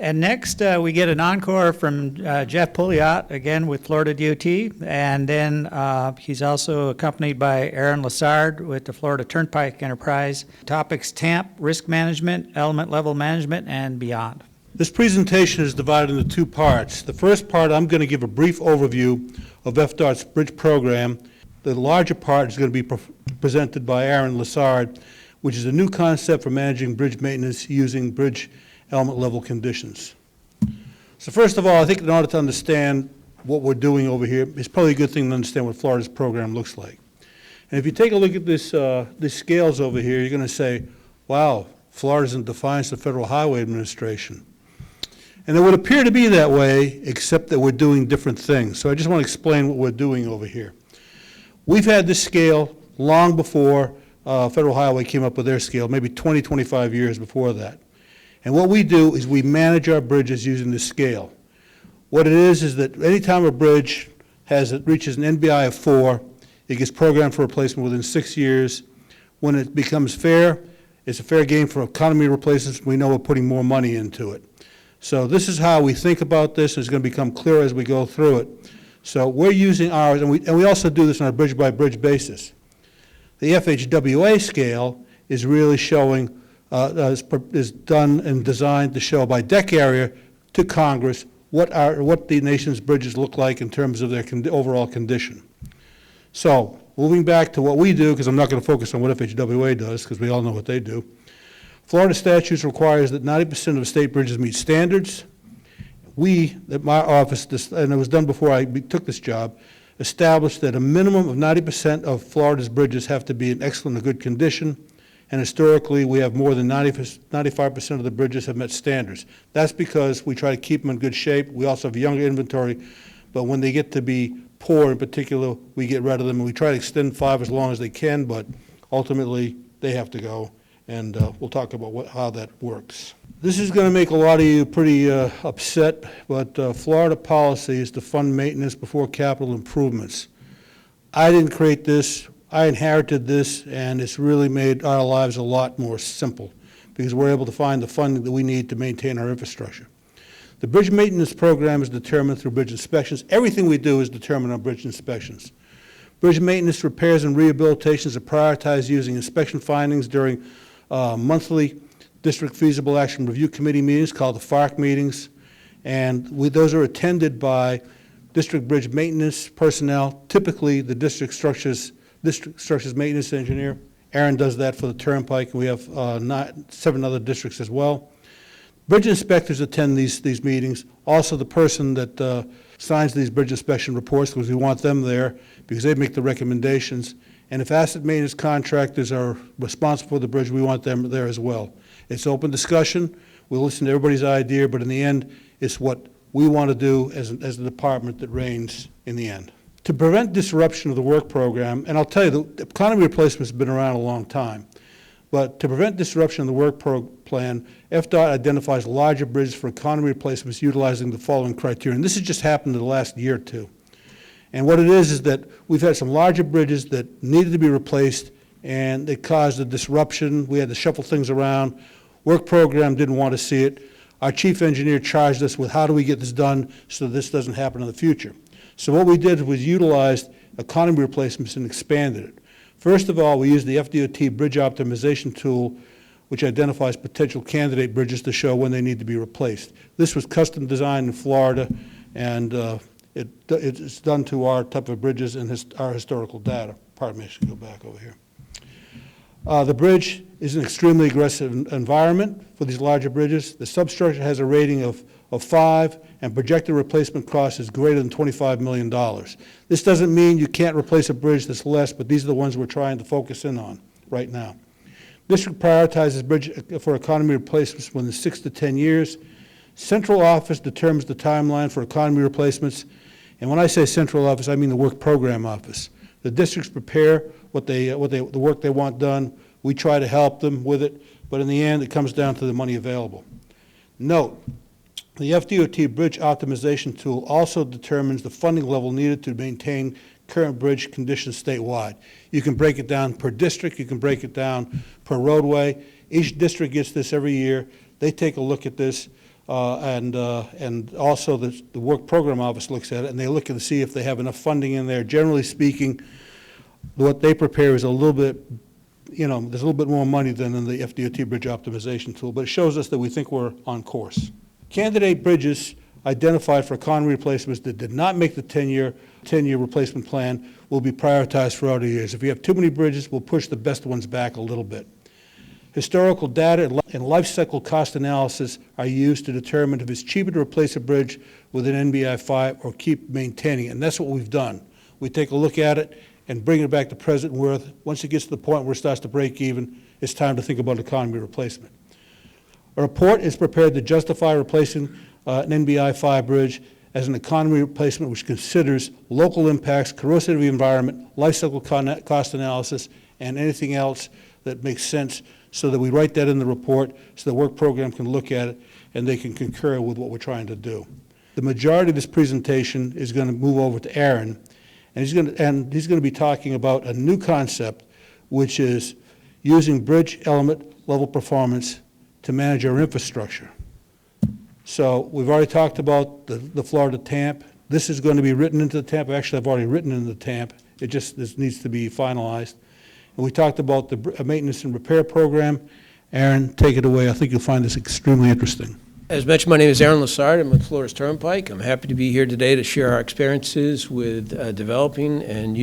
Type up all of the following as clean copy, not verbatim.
And next, we get an encore from Jeff Pouiotte, again with Florida DOT, and then he's also accompanied by Aran Lessard with the Florida Turnpike Enterprise. Topics: TAMP, risk management, element level management, and beyond. This presentation is divided into two parts. The first part, I'm going to give a brief overview of FDOT's bridge program. The larger part is going to be presented by Aran Lessard, which is a new concept for managing bridge maintenance using bridge element level conditions. So first of all, I think in order to understand what we're doing over here, it's probably a good thing to understand what Florida's program looks like. And if you take a look at this, these scales over here, you're going to say, wow, Florida's in defiance of the Federal Highway Administration. And it would appear to be that way, except that we're doing different things. So I just want to explain what we're doing over here. We've had this scale long before Federal Highway came up with their scale, maybe 20, 25 years before that. And what we do is we manage our bridges using this scale. What it is that anytime a bridge reaches an NBI of 4, it gets programmed for replacement within 6 years. When it becomes fair, it's a fair game for economy replacements. We know we're putting more money into it. So this is how we think about this, and it's going to become clear as we go through it. So we're using ours, and we also do this on a bridge-by-bridge basis. The FHWA scale is really showing is done and designed to show by deck area to Congress what the nation's bridges look like in terms of their overall condition. So moving back to what we do, because I'm not going to focus on what FHWA does, because we all know what they do. Florida statutes requires that 90% of state bridges meet standards. We, at my office, and it was done before I took this job, established that a minimum of 90% of Florida's bridges have to be in excellent or good condition. And historically, we have more than 95% of the bridges have met standards. That's because we try to keep them in good shape. We also have a younger inventory, but when they get to be poor in particular, we get rid of them. And we try to extend 5 as long as they can, but ultimately, they have to go. And we'll talk about how that works. This is going to make a lot of you pretty upset, but Florida policy is to fund maintenance before capital improvements. I didn't create this. I inherited this, and it's really made our lives a lot more simple because we're able to find the funding that we need to maintain our infrastructure. The bridge maintenance program is determined through bridge inspections. Everything we do is determined on bridge inspections. Bridge maintenance repairs and rehabilitations are prioritized using inspection findings during monthly District Feasible Action Review Committee meetings called the FARC meetings, and those are attended by district bridge maintenance personnel, typically the district structures maintenance engineer. Aran does that for the Turnpike, and we have 7 other districts as well. Bridge inspectors attend these meetings. Also, the person that signs these bridge inspection reports, because we want them there, because they make the recommendations. And if asset maintenance contractors are responsible for the bridge, we want them there as well. It's open discussion. We'll listen to everybody's idea, but in the end, it's what we want to do as the department that reigns in the end. To prevent disruption of the work program, and I'll tell you, the economy replacement has been around a long time, but to prevent disruption of the work plan, FDOT identifies larger bridges for economy replacements utilizing the following criteria. And this has just happened in the last year or two. And what it is that we've had some larger bridges that needed to be replaced, and it caused a disruption. We had to shuffle things around. Work program didn't want to see it. Our chief engineer charged us with how do we get this done so this doesn't happen in the future. So what we did was utilized economy replacements and expanded it. First of all, we used the FDOT bridge optimization tool, which identifies potential candidate bridges to show when they need to be replaced. This was custom designed in Florida, and it's done to our type of bridges and our historical data. Pardon me, I should go back over here. The bridge is an extremely aggressive environment for these larger bridges. The substructure has a rating of 5, and projected replacement cost is greater than $25 million. This doesn't mean you can't replace a bridge that's less, but these are the ones we're trying to focus in on right now. District prioritizes bridge for economy replacements within 6 to 10 years. Central office determines the timeline for economy replacements. And when I say central office, I mean the work program office. The districts prepare the work they want done. We try to help them with it, but in the end, it comes down to the money available. Note, the FDOT bridge optimization tool also determines the funding level needed to maintain current bridge conditions statewide. You can break it down per district. You can break it down per roadway. Each district gets this every year. They take a look at this. and also the work program office looks at it, and they look to see if they have enough funding in there. Generally speaking, what they prepare is a little bit, there's a little bit more money than in the FDOT bridge optimization tool, but it shows us that we think we're on course. Candidate bridges identified for economy replacements that did not make the 10-year replacement plan will be prioritized for outer years. If you have too many bridges, we'll push the best ones back a little bit. Historical data and life cycle cost analysis are used to determine if it's cheaper to replace a bridge with an NBI 5 or keep maintaining it, and that's what we've done. We take a look at it and bring it back to present worth. Once it gets to the point where it starts to break even, it's time to think about economy replacement. A report is prepared to justify replacing an NBI 5 bridge as an economy replacement, which considers local impacts, corrosive of the environment, life cycle cost analysis, and anything else that makes sense, so that we write that in the report so the work program can look at it and they can concur with what we're trying to do. The majority of this presentation is going to move over to Aran, and he's going to be talking about a new concept, which is using bridge element level performance to manage our infrastructure. So we've already talked about the Florida TAMP. This is going to be written into the TAMP. Actually, I've already written in the TAMP. This needs to be finalized. And we talked about the maintenance and repair program. Aran, take it away. I think you'll find this extremely interesting. As mentioned, my name is Aran Lessard. I'm with Florida's Turnpike. I'm happy to be here today to share our experiences with developing and the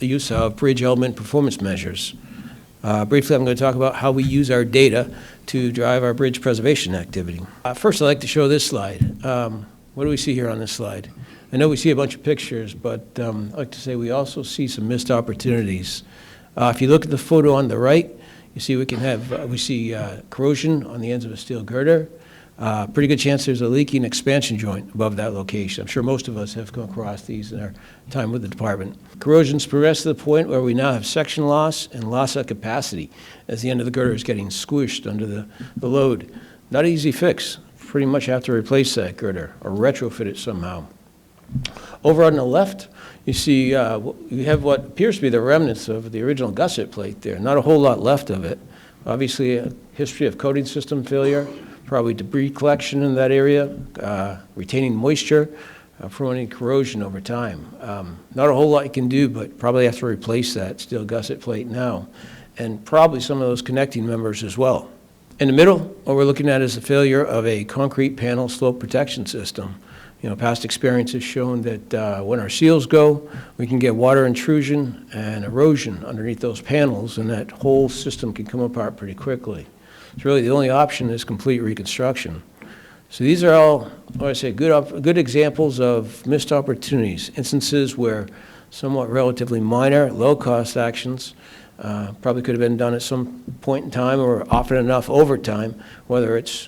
use of bridge element performance measures. Briefly, I'm going to talk about how we use our data to drive our bridge preservation activity. First, I'd like to show this slide. What do we see here on this slide? I know we see a bunch of pictures, but I'd like to say we also see some missed opportunities. If you look at the photo on the right, you see we see corrosion on the ends of a steel girder. Pretty good chance there's a leaking expansion joint above that location. I'm sure most of us have come across these in our time with the department. Corrosion's progressed to the point where we now have section loss and loss of capacity as the end of the girder is getting squished under the load. Not an easy fix. Pretty much have to replace that girder or retrofit it somehow. Over on the left, you see we have what appears to be the remnants of the original gusset plate there. Not a whole lot left of it. Obviously, a history of coating system failure, probably debris collection in that area, retaining moisture, promoting corrosion over time. Not a whole lot you can do, but probably have to replace that steel gusset plate now, and probably some of those connecting members as well. In the middle, what we're looking at is the failure of a concrete panel slope protection system. Past experience has shown that when our seals go, we can get water intrusion and erosion underneath those panels, and that whole system can come apart pretty quickly. So really the only option is complete reconstruction. So these are all, good examples of missed opportunities, instances where somewhat relatively minor, low-cost actions probably could have been done at some point in time or often enough over time, whether it's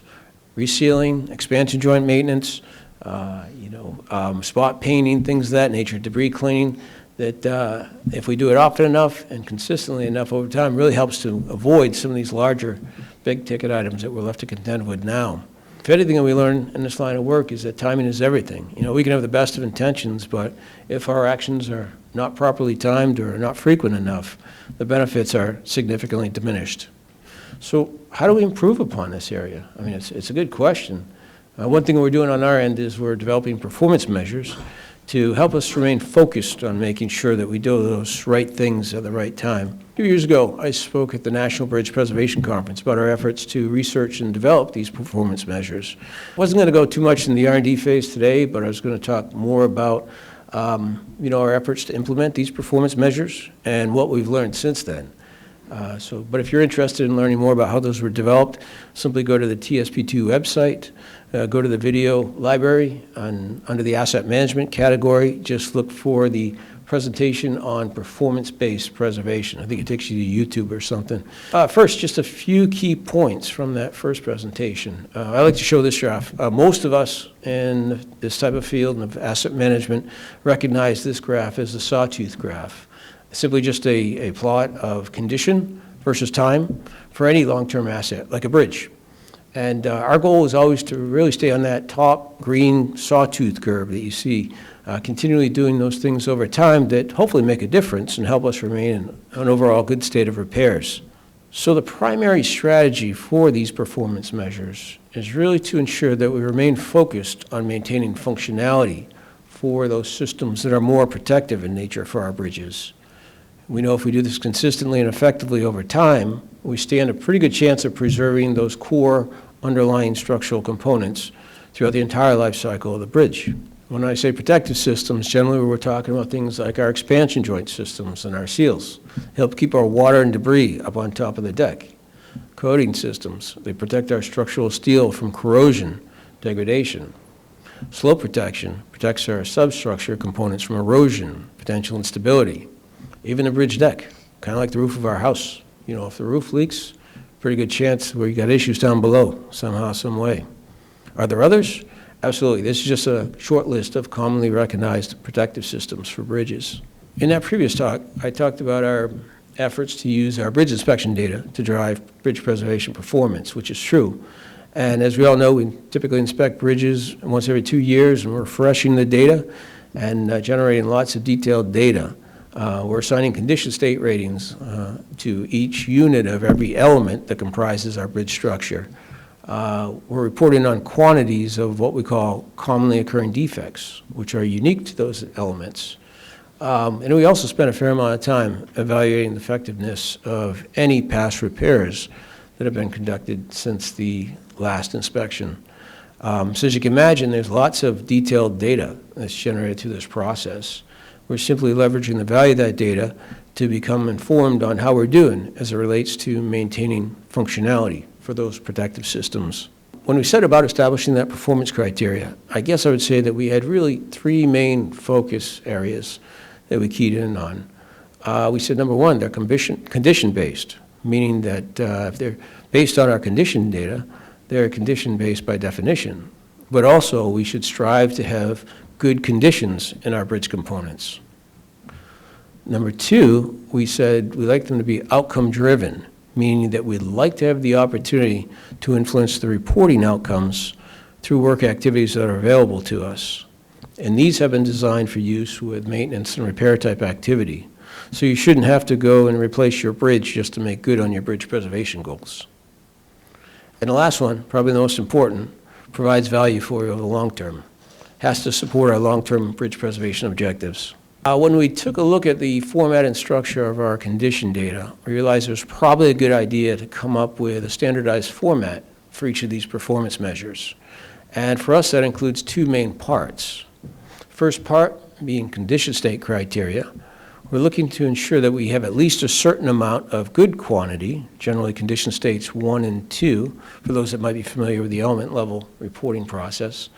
resealing, expansion joint maintenance, spot painting, things of that nature, debris cleaning, that if we do it often enough and consistently enough over time, really helps to avoid some of these larger big-ticket items that we're left to contend with now. If anything that we learn in this line of work is that timing is everything. We can have the best of intentions, but if our actions are not properly timed or not frequent enough, the benefits are significantly diminished. So how do we improve upon this area? It's a good question. One thing we're doing on our end is we're developing performance measures to help us remain focused on making sure that we do those right things at the right time. 2 years ago, I spoke at the National Bridge Preservation Conference about our efforts to research and develop these performance measures. I wasn't going to go too much in the R&D phase today, but I was going to talk more about our efforts to implement these performance measures and what we've learned since then. But if you're interested in learning more about how those were developed, simply go to the TSP2 website, go to the video library, and under the asset management category, just look for the presentation on performance-based preservation. I think it takes you to YouTube or something. First, just a few key points from that first presentation. I like to show this graph. Most of us in this type of field and of asset management recognize this graph as the sawtooth graph. Simply just a plot of condition versus time for any long-term asset, like a bridge. And our goal is always to really stay on that top green sawtooth curve that you see, continually doing those things over time that hopefully make a difference and help us remain in an overall good state of repairs. So the primary strategy for these performance measures is really to ensure that we remain focused on maintaining functionality for those systems that are more protective in nature for our bridges. We know if we do this consistently and effectively over time, we stand a pretty good chance of preserving those core underlying structural components throughout the entire life cycle of the bridge. When I say protective systems, generally we're talking about things like our expansion joint systems and our seals. Help keep our water and debris up on top of the deck. Coating systems, they protect our structural steel from corrosion, degradation. Slope protection protects our substructure components from erosion, potential instability. Even the bridge deck, kind of like the roof of our house. You know, if the roof leaks, pretty good chance we got issues down below somehow, some way. Are there others? Absolutely. This is just a short list of commonly recognized protective systems for bridges. In that previous talk, I talked about our efforts to use our bridge inspection data to drive bridge preservation performance, which is true. And as we all know, we typically inspect bridges once every 2 years, and we're refreshing the data and generating lots of detailed data. We're assigning condition state ratings to each unit of every element that comprises our bridge structure. We're reporting on quantities of what we call commonly occurring defects, which are unique to those elements. And we also spend a fair amount of time evaluating the effectiveness of any past repairs that have been conducted since the last inspection. So as you can imagine, there's lots of detailed data that's generated through this process. We're simply leveraging the value of that data to become informed on how we're doing as it relates to maintaining functionality for those protective systems. When we set about establishing that performance criteria, I guess I would say that we had really 3 main focus areas that we keyed in on. We said, number one, they're condition-based, meaning that if they're based on our condition data, they're condition-based by definition. But also, we should strive to have good conditions in our bridge components. Number 2, we said we like them to be outcome-driven, meaning that we'd like to have the opportunity to influence the reporting outcomes through work activities that are available to us. And these have been designed for use with maintenance and repair type activity. So you shouldn't have to go and replace your bridge just to make good on your bridge preservation goals. And the last one, probably the most important, provides value for you over the long term. Has to support our long-term bridge preservation objectives. When we took a look at the format and structure of our condition data, we realized it was probably a good idea to come up with a standardized format for each of these performance measures. And for us, that includes 2 main parts. First part being condition state criteria. We're looking to ensure that we have at least a certain amount of good quantity, generally condition states 1 and 2, for those that might be familiar with the element level reporting process,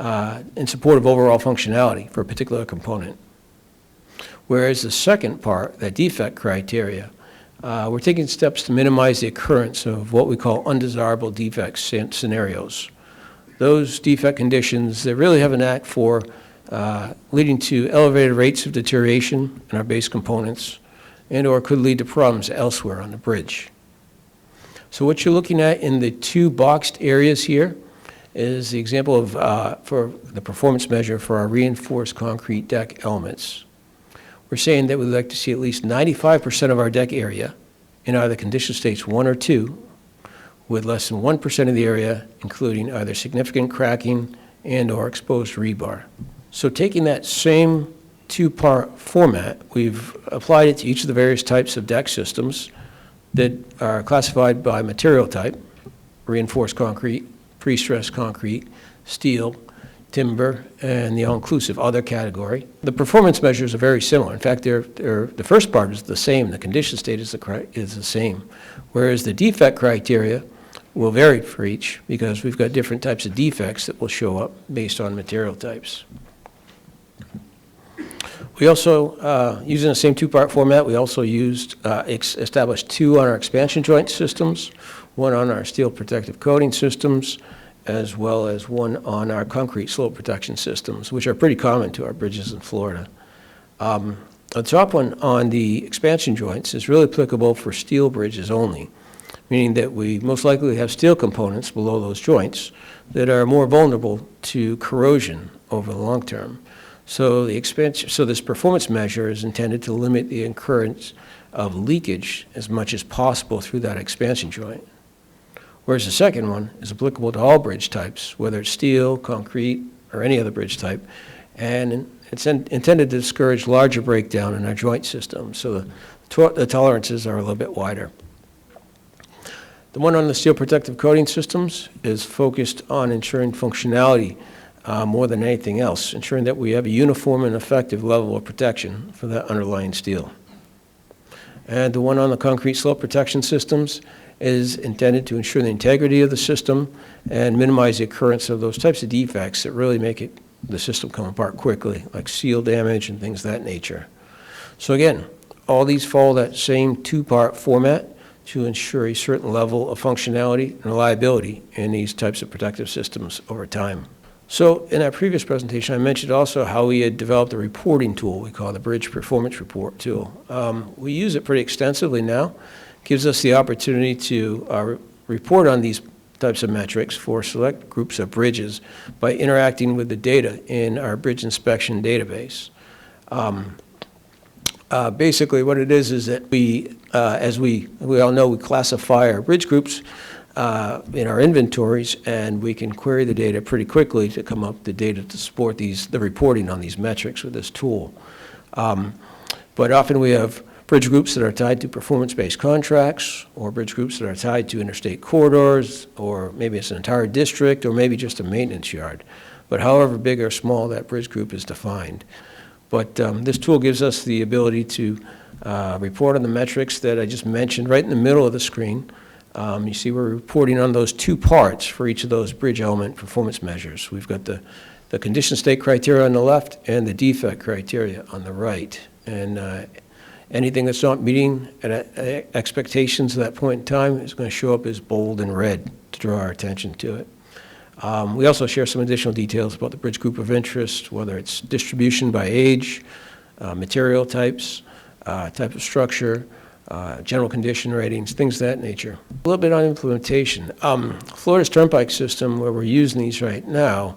in support of overall functionality for a particular component. Whereas the second part, that defect criteria, we're taking steps to minimize the occurrence of what we call undesirable defect scenarios. Those defect conditions that really have an knack for leading to elevated rates of deterioration in our base components and or could lead to problems elsewhere on the bridge. So what you're looking at in the 2 boxed areas here is the example of for the performance measure for our reinforced concrete deck elements. We're saying that we'd like to see at least 95% of our deck area in either condition states 1 or 2, with less than 1% of the area including either significant cracking and or exposed rebar. So taking that same 2-part format, we've applied it to each of the various types of deck systems that are classified by material type: reinforced concrete, pre-stressed concrete, steel, timber, and the all-inclusive other category. The performance measures are very similar. In fact, the first part is the same. The condition state is the same, whereas the defect criteria will vary for each because we've got different types of defects that will show up based on material types. We also, using the same 2-part format, we also established 2 on our expansion joint systems, 1 on our steel protective coating systems, as well as 1 on our concrete slope protection systems, which are pretty common to our bridges in Florida. The top one on the expansion joints is really applicable for steel bridges only, meaning that we most likely have steel components below those joints that are more vulnerable to corrosion over the long term. So this performance measure is intended to limit the occurrence of leakage as much as possible through that expansion joint. Whereas the second one is applicable to all bridge types, whether it's steel, concrete, or any other bridge type. And it's intended to discourage larger breakdown in our joint system, so the tolerances are a little bit wider. The one on the steel protective coating systems is focused on ensuring functionality more than anything else, ensuring that we have a uniform and effective level of protection for that underlying steel. And the one on the concrete slope protection systems is intended to ensure the integrity of the system and minimize the occurrence of those types of defects that really make the system come apart quickly, like seal damage and things of that nature. So again, all these follow that same two-part format to ensure a certain level of functionality and reliability in these types of protective systems over time. So in our previous presentation, I mentioned also how we had developed a reporting tool we call the Bridge Performance Report tool. We use it pretty extensively now. It gives us the opportunity to report on these types of metrics for select groups of bridges by interacting with the data in our bridge inspection database. Basically what it is that we, as we all know, we classify our bridge groups in our inventories, and we can query the data pretty quickly to come up with the data to support the reporting on these metrics with this tool. But often we have bridge groups that are tied to performance-based contracts, or bridge groups that are tied to interstate corridors, or maybe it's an entire district, or maybe just a maintenance yard. But however big or small that bridge group is defined. But this tool gives us the ability to report on the metrics that I just mentioned right in the middle of the screen. You see we're reporting on those two parts for each of those bridge element performance measures. We've got the condition state criteria on the left and the defect criteria on the right. And anything that's not meeting expectations at that point in time is going to show up as bold and red to draw our attention to it. We also share some additional details about the bridge group of interest, whether it's distribution by age, material types, type of structure, general condition ratings, things of that nature. A little bit on implementation. Florida's turnpike system, where we're using these right now,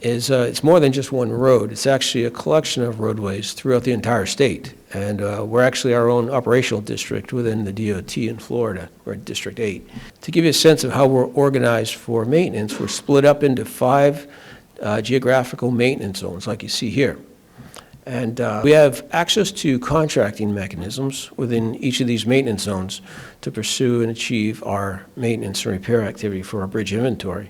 is it's more than just one road. It's actually a collection of roadways throughout the entire state. And we're actually our own operational district within the DOT in Florida. We're in District 8. To give you a sense of how we're organized for maintenance, we're split up into 5 geographical maintenance zones, like you see here. And we have access to contracting mechanisms within each of these maintenance zones to pursue and achieve our maintenance and repair activity for our bridge inventory.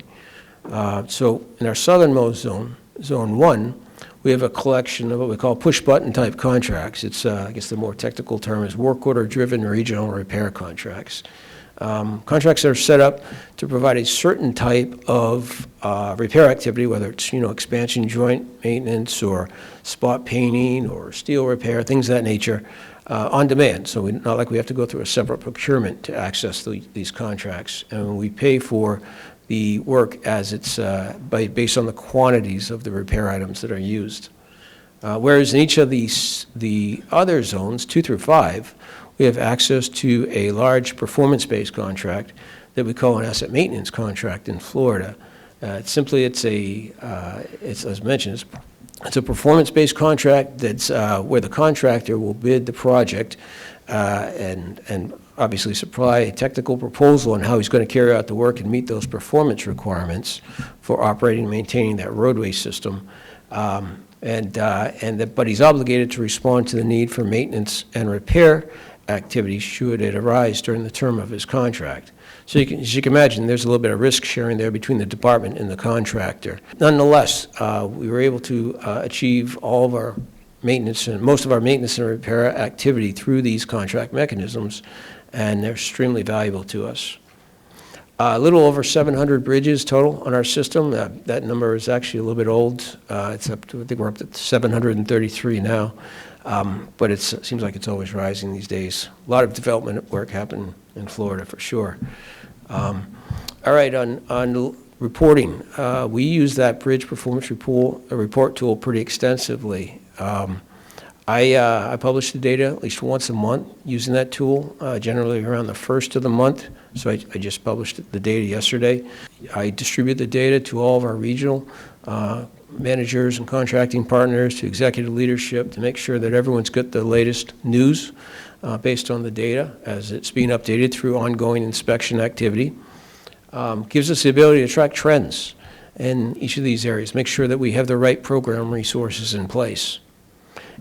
So in our southernmost zone, Zone 1, we have a collection of what we call push-button type contracts. It's, I guess the more technical term is work order-driven regional repair contracts. Contracts that are set up to provide a certain type of repair activity, whether it's, expansion joint maintenance or spot painting or steel repair, things of that nature, on demand. So not like we have to go through a separate procurement to access these contracts. And we pay for the work as it's based on the quantities of the repair items that are used. Whereas in each of the other zones, 2 through 5, we have access to a large performance-based contract that we call an asset maintenance contract in Florida. It's as mentioned, it's a performance-based contract that's where the contractor will bid the project and obviously supply a technical proposal on how he's going to carry out the work and meet those performance requirements for operating and maintaining that roadway system. But he's obligated to respond to the need for maintenance and repair activities should it arise during the term of his contract. So as you can imagine, there's a little bit of risk sharing there between the department and the contractor. Nonetheless, we were able to achieve all of our maintenance and most of our maintenance and repair activity through these contract mechanisms, and they're extremely valuable to us. A little over 700 bridges total on our system. That number is actually a little bit old. It's up to, I think we're up to 733 now. But it seems like it's always rising these days. A lot of development work happened in Florida for sure. All right, on reporting, we use that Bridge Performance Report tool pretty extensively. I publish the data at least once a month using that tool, generally around the first of the month. So I just published the data yesterday. I distribute the data to all of our regional managers and contracting partners, to executive leadership, to make sure that everyone's got the latest news based on the data as it's being updated through ongoing inspection activity. Gives us the ability to track trends in each of these areas, make sure that we have the right program resources in place.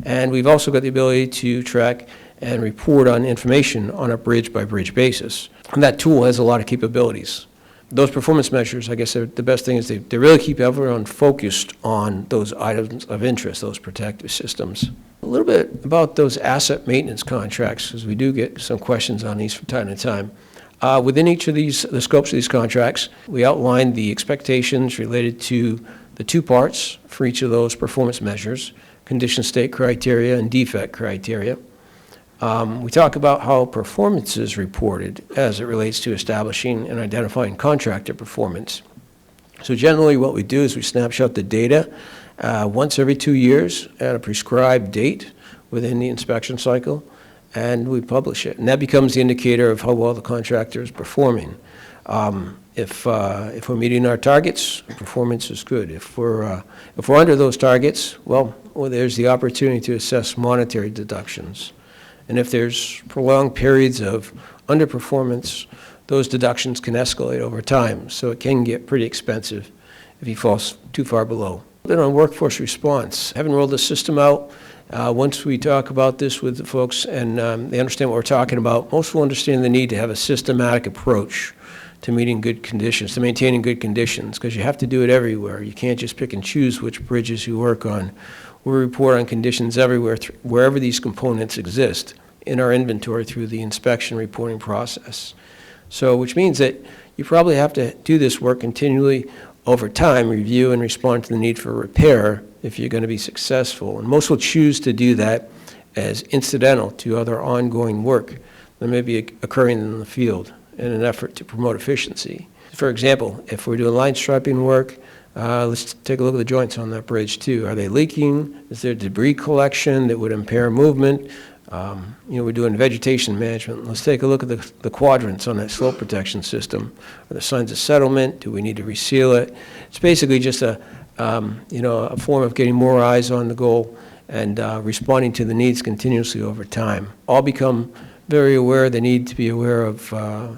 And we've also got the ability to track and report on information on a bridge-by-bridge basis. And that tool has a lot of capabilities. Those performance measures, I guess the best thing is they really keep everyone focused on those items of interest, those protective systems. A little bit about those asset maintenance contracts, because we do get some questions on these from time to time. Within each of the scopes of these contracts, we outline the expectations related to the two parts for each of those performance measures, condition state criteria and defect criteria. We talk about how performance is reported as it relates to establishing and identifying contractor performance. So generally what we do is we snapshot the data once every 2 years at a prescribed date within the inspection cycle, and we publish it. And that becomes the indicator of how well the contractor is performing. If we're meeting our targets, performance is good. If we're under those targets, well, there's the opportunity to assess monetary deductions. And if there's prolonged periods of underperformance, those deductions can escalate over time. So it can get pretty expensive if he falls too far below. Then on workforce response, having rolled the system out, once we talk about this with the folks and they understand what we're talking about, most will understand the need to have a systematic approach to meeting good conditions, to maintaining good conditions, because you have to do it everywhere. You can't just pick and choose which bridges you work on. We report on conditions everywhere, wherever these components exist in our inventory through the inspection reporting process. So, which means that you probably have to do this work continually over time, review and respond to the need for repair if you're going to be successful. And most will choose to do that as incidental to other ongoing work that may be occurring in the field in an effort to promote efficiency. For example, if we're doing line striping work, let's take a look at the joints on that bridge too. Are they leaking? Is there debris collection that would impair movement? We're doing vegetation management. Let's take a look at the quadrants on that slope protection system. Are there signs of settlement? Do we need to reseal it? It's basically just a form of getting more eyes on the goal and responding to the needs continuously over time. All become very aware they need to be aware of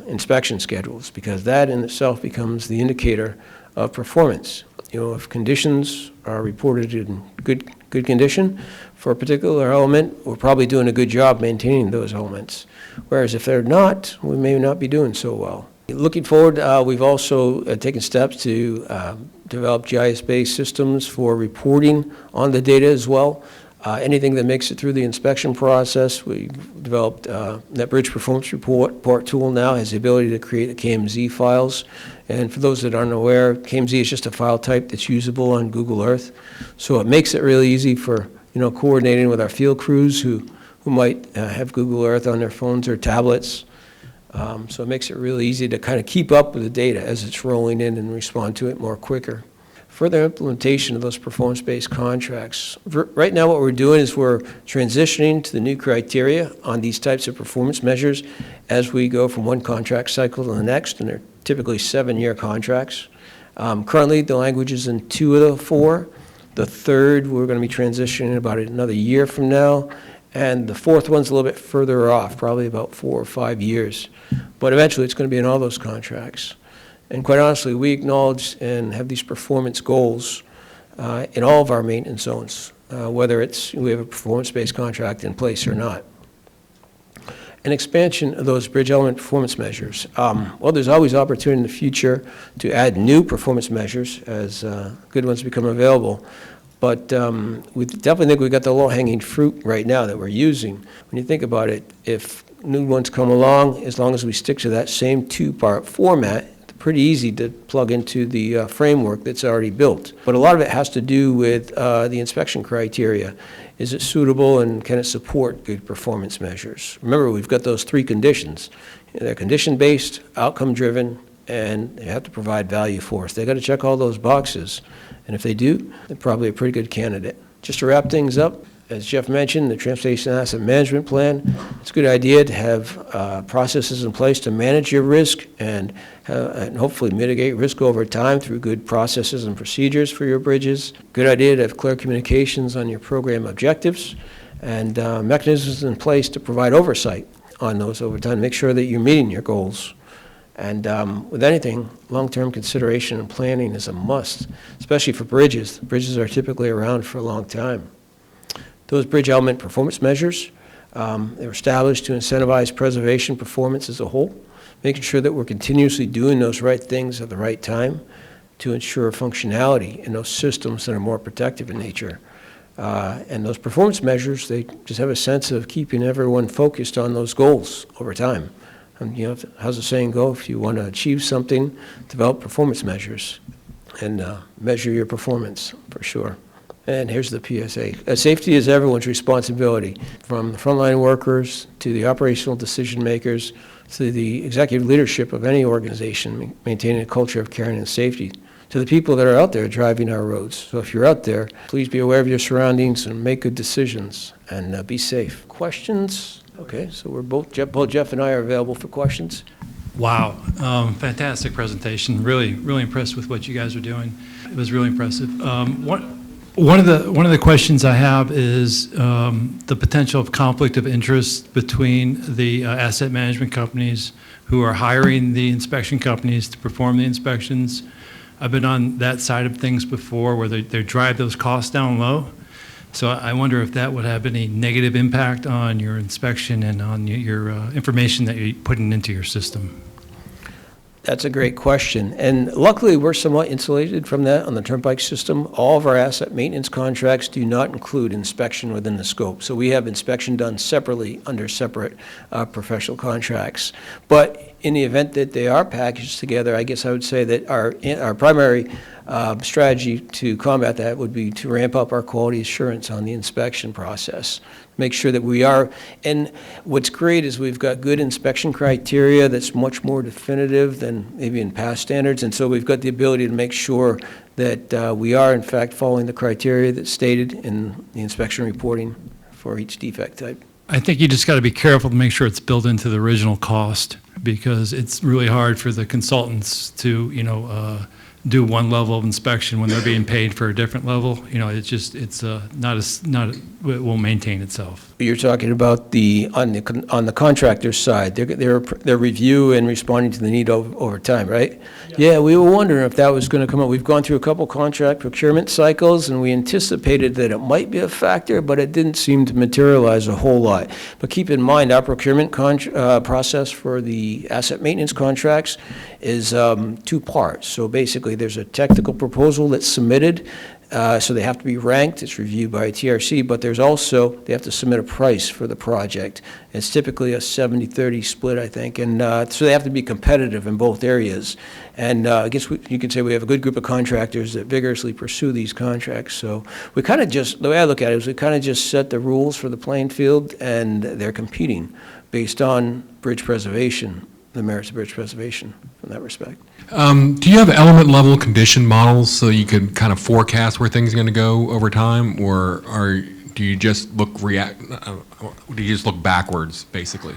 inspection schedules, because that in itself becomes the indicator of performance. If conditions are reported in good condition for a particular element, we're probably doing a good job maintaining those elements. Whereas if they're not, we may not be doing so well. Looking forward, we've also taken steps to develop GIS-based systems for reporting on the data as well. Anything that makes it through the inspection process, we've developed that Bridge Performance Report tool now has the ability to create the KMZ files. And for those that aren't aware, KMZ is just a file type that's usable on Google Earth. So it makes it really easy for coordinating with our field crews who might have Google Earth on their phones or tablets. So it makes it really easy to kind of keep up with the data as it's rolling in and respond to it more quicker. Further implementation of those performance-based contracts. Right now what we're doing is we're transitioning to the new criteria on these types of performance measures as we go from one contract cycle to the next, and they're typically 7-year contracts. Currently the language is in 2 of the 4. The third we're going to be transitioning about another year from now, and the fourth one's a little bit further off, probably about 4 or 5 years. But eventually it's going to be in all those contracts. And quite honestly, we acknowledge and have these performance goals in all of our maintenance zones, whether we have a performance-based contract in place or not. An expansion of those bridge element performance measures. Well, there's always opportunity in the future to add new performance measures as good ones become available. But we definitely think we've got the low-hanging fruit right now that we're using. When you think about it, if new ones come along, as long as we stick to that same 2-part format, pretty easy to plug into the framework that's already built. But a lot of it has to do with the inspection criteria. Is it suitable and can it support good performance measures? Remember, we've got those 3 conditions. They're condition-based, outcome-driven, and they have to provide value for us. They've got to check all those boxes. And if they do, they're probably a pretty good candidate. Just to wrap things up, as Jeff mentioned, the Transportation Asset Management Plan, it's a good idea to have processes in place to manage your risk and hopefully mitigate risk over time through good processes and procedures for your bridges. Good idea to have clear communications on your program objectives and mechanisms in place to provide oversight on those over time, make sure that you're meeting your goals. And with anything, long-term consideration and planning is a must, especially for bridges. Bridges are typically around for a long time. Those bridge element performance measures, they were established to incentivize preservation performance as a whole, making sure that we're continuously doing those right things at the right time to ensure functionality in those systems that are more protective in nature. And those performance measures, they just have a sense of keeping everyone focused on those goals over time. And, you know, how's the saying go? If you want to achieve something, develop performance measures and measure your performance for sure. And here's the PSA. Safety is everyone's responsibility, from the frontline workers to the operational decision makers to the executive leadership of any organization, maintaining a culture of caring and safety, to the people that are out there driving our roads. So if you're out there, please be aware of your surroundings and make good decisions and be safe. Questions? Okay, so we're both Jeff and I are available for questions. Wow, fantastic presentation. Really, really impressed with what you guys are doing. It was really impressive. One of the questions I have is the potential of conflict of interest between the asset management companies who are hiring the inspection companies to perform the inspections. I've been on that side of things before, where they drive those costs down low. So I wonder if that would have any negative impact on your inspection and on your information that you're putting into your system. That's a great question. And luckily, we're somewhat insulated from that on the Turnpike system. All of our asset maintenance contracts do not include inspection within the scope. So we have inspection done separately under separate professional contracts. But in the event that they are packaged together, I guess I would say that our primary strategy to combat that would be to ramp up our quality assurance on the inspection process. Make sure that we are, and what's great is we've got good inspection criteria that's much more definitive than maybe in past standards, and so we've got the ability to make sure that we are in fact following the criteria that's stated in the inspection reporting for each defect type. I think you just got to be careful to make sure it's built into the original cost, because it's really hard for the consultants to, do one level of inspection when they're being paid for a different level. It won't maintain itself. You're talking about on the contractor's side, their review and responding to the need over time, right? Yeah, we were wondering if that was going to come up. We've gone through a couple contract procurement cycles, and we anticipated that it might be a factor, but it didn't seem to materialize a whole lot. But keep in mind, our procurement process for the asset maintenance contracts is 2 parts. So basically, there's a technical proposal that's submitted, so they have to be ranked. It's reviewed by a TRC, but there's also, they have to submit a price for the project. It's typically a 70-30 split, I think, and so they have to be competitive in both areas. And I guess you could say we have a good group of contractors that vigorously pursue these contracts. So we kind of just, the way I look at it is we kind of just set the rules for the playing field, and they're competing based on bridge preservation, the merits of bridge preservation from that respect. Do you have element level condition models so you could kind of forecast where things are going to go over time, or do you just look backwards basically?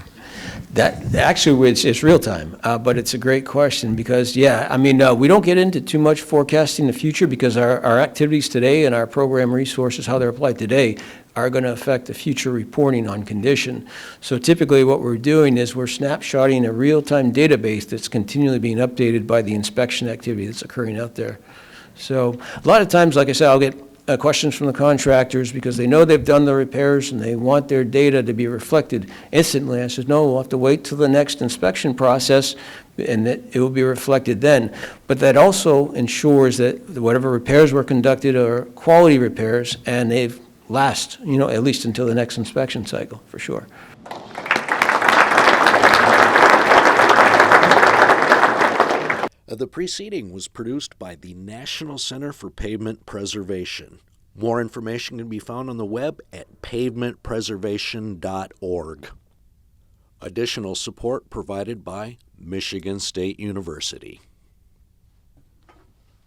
That actually, it's real time, but it's a great question because, yeah, I mean, we don't get into too much forecasting the future because our activities today and our program resources, how they're applied today, are going to affect the future reporting on condition. So typically what we're doing is we're snapshotting a real-time database that's continually being updated by the inspection activity that's occurring out there. So a lot of times, like I said, I'll get questions from the contractors because they know they've done the repairs and they want their data to be reflected instantly. I said, no, we'll have to wait till the next inspection process and that it will be reflected then. But that also ensures that whatever repairs were conducted are quality repairs and they've last, at least until the next inspection cycle, for sure. The preceding was produced by the National Center for Pavement Preservation. More information can be found on the web at pavementpreservation.org. Additional support provided by Michigan State University.